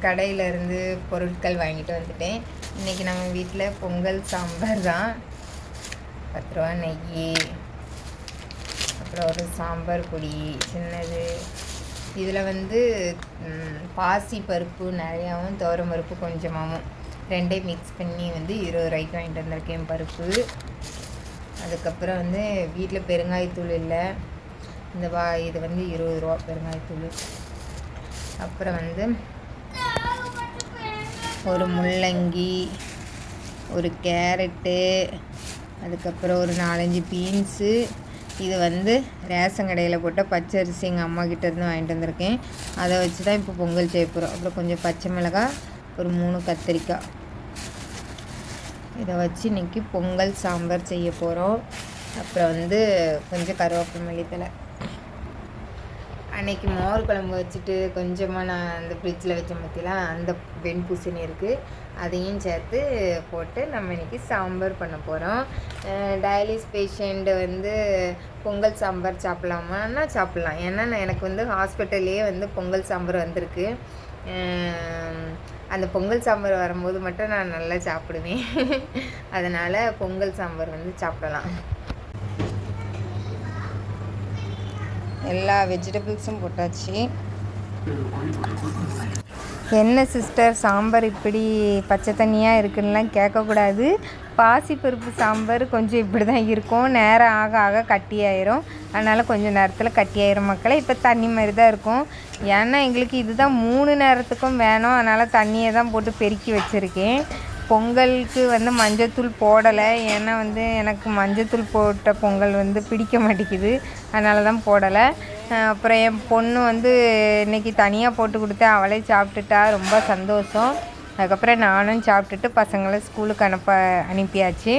கடையிலேருந்து பொருட்கள் வாங்கிட்டு வந்துட்டேன். இன்றைக்கி நம்ம வீட்டில் பொங்கல் சாம்பார் தான். 10 ரூபா நெய், அப்புறம் ஒரு சாம்பார் பொடி சின்னது. இதில் பாசி பருப்பு நிறையாவும் துவரம் பருப்பு கொஞ்சமாகவும் ரெண்டையும் மிக்ஸ் பண்ணி 20 ரூபாய்க்கு வாங்கிட்டு வந்திருக்கேன் பருப்பு. அதுக்கப்புறம் வீட்டில் பெருங்காயத்தூள் இல்லை, இது 20 ரூபா பெருங்காயத்தூள். அப்புறம் ஒரு முள்ளங்கி, ஒரு கேரட்டு, அதுக்கப்புறம் ஒரு 4-5 பீன்ஸு. இது ரேஷன் கடையில் போட்ட பச்சரிசி எங்கள் அம்மா கிட்டேருந்து வாங்கிட்டு வந்திருக்கேன். அதை வச்சு தான் இப்போ பொங்கல் செய்ய போகிறோம். அப்புறம் கொஞ்சம் பச்சை மிளகாய், ஒரு 3 கத்திரிக்காய். இதை வச்சு இன்றைக்கி பொங்கல் சாம்பார் செய்ய போகிறோம். அப்புறம் கொஞ்சம் கருவேப்பிலை மல்லித்தலை. அன்றைக்கி மோர் குழம்பு வச்சுட்டு கொஞ்சமாக நான் அந்த ஃப்ரிட்ஜில் வச்ச மத்திலாம் அந்த வெண்பூசணி இருக்குது, அதையும் சேர்த்து போட்டு நம்ம இன்றைக்கி சாம்பார் பண்ண போகிறோம். டயாலிஸ் பேஷண்ட்டு பொங்கல் சாம்பார் சாப்பிட்லாமான்னா சாப்பிட்லாம். ஏன்னா எனக்கு ஹாஸ்பிட்டல்லையே பொங்கல் சாம்பார் வந்திருக்கு. அந்த பொங்கல் சாம்பார் வரும்போது மட்டும் நான் நல்லா சாப்பிடுவேன். அதனால் பொங்கல் சாம்பார் சாப்பிடலாம். எல்லா வெஜிடபிள்ஸும் போட்டாச்சு. என்ன சிஸ்டர் சாம்பார் இப்படி பச்சை தண்ணியாக இருக்குன்னுலாம் கேட்கக்கூடாது. பாசிப்பருப்பு சாம்பார் கொஞ்சம் இப்படி தான் இருக்கும், நேரம் ஆக ஆக கட்டியாயிரும். அதனால் கொஞ்சம் நேரத்தில் கட்டியாயிரும் மக்களே. இப்போ தண்ணி மாதிரி தான் இருக்கும். ஏன்னா எங்களுக்கு இதுதான் 3 நேரத்துக்கும் வேணும். அதனால் தண்ணியை தான் போட்டு பெருக்கி வச்சுருக்கேன். பொங்கலுக்கு மஞ்சத்தூள் போடலை. ஏன்னா எனக்கு மஞ்சத்தூள் போட்ட பொங்கல் பிடிக்க மாட்டேங்குது, அதனால தான் போடலை. அப்புறம் என் பொண்ணு இன்றைக்கி தனியாக போட்டு கொடுத்தேன், அவளே சாப்பிட்டுட்டா, ரொம்ப சந்தோஷம். அதுக்கப்புறம் நானும் சாப்பிட்டுட்டு பசங்களை ஸ்கூலுக்கு அனுப்பியாச்சு.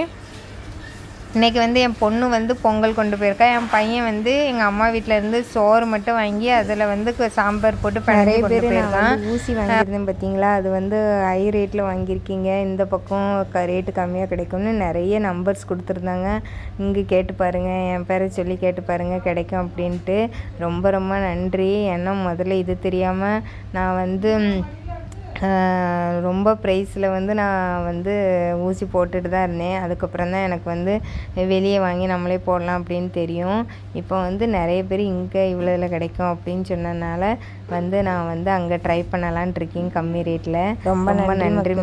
இன்றைக்கி என் பொண்ணு பொங்கல் கொண்டு போயிருக்கா. என் பையன் எங்கள் அம்மா வீட்டிலேருந்து சோறு மட்டும் வாங்கி அதில் சாம்பார் போட்டு நிறைய பேர் போயிருக்கான். ஊசி வாங்கியிருந்தேன் பார்த்தீங்களா, அது ஹை ரேட்டில் வாங்கியிருக்கீங்க, இந்த பக்கம் ரேட்டு கம்மியாக கிடைக்கும்னு நிறைய நம்பர்ஸ் கொடுத்துருந்தாங்க. இங்கே கேட்டு பாருங்கள், என் பேரை சொல்லி கேட்டு பாருங்கள், கிடைக்கும் அப்படின்ட்டு. ரொம்ப ரொம்ப நன்றி. ஏன்னா முதல்ல இது தெரியாமல் நான் ரொம்ப ப்ரைஸில் நான் ஊசி போட்டுட்டு தான் இருந்தேன். அதுக்கப்புறம் தான் எனக்கு வெளியே வாங்கி நம்மளே போடலாம் அப்படின்னு தெரியும். இப்போ நிறைய பேர் இங்கே இவ்வளோவில் கிடைக்கும் அப்படின்னு சொன்னதுனால நான் அங்கே ட்ரை பண்ணலான்ட்டு இருக்கேன் கம்மி ரேட்டில். ரொம்ப நன்றி.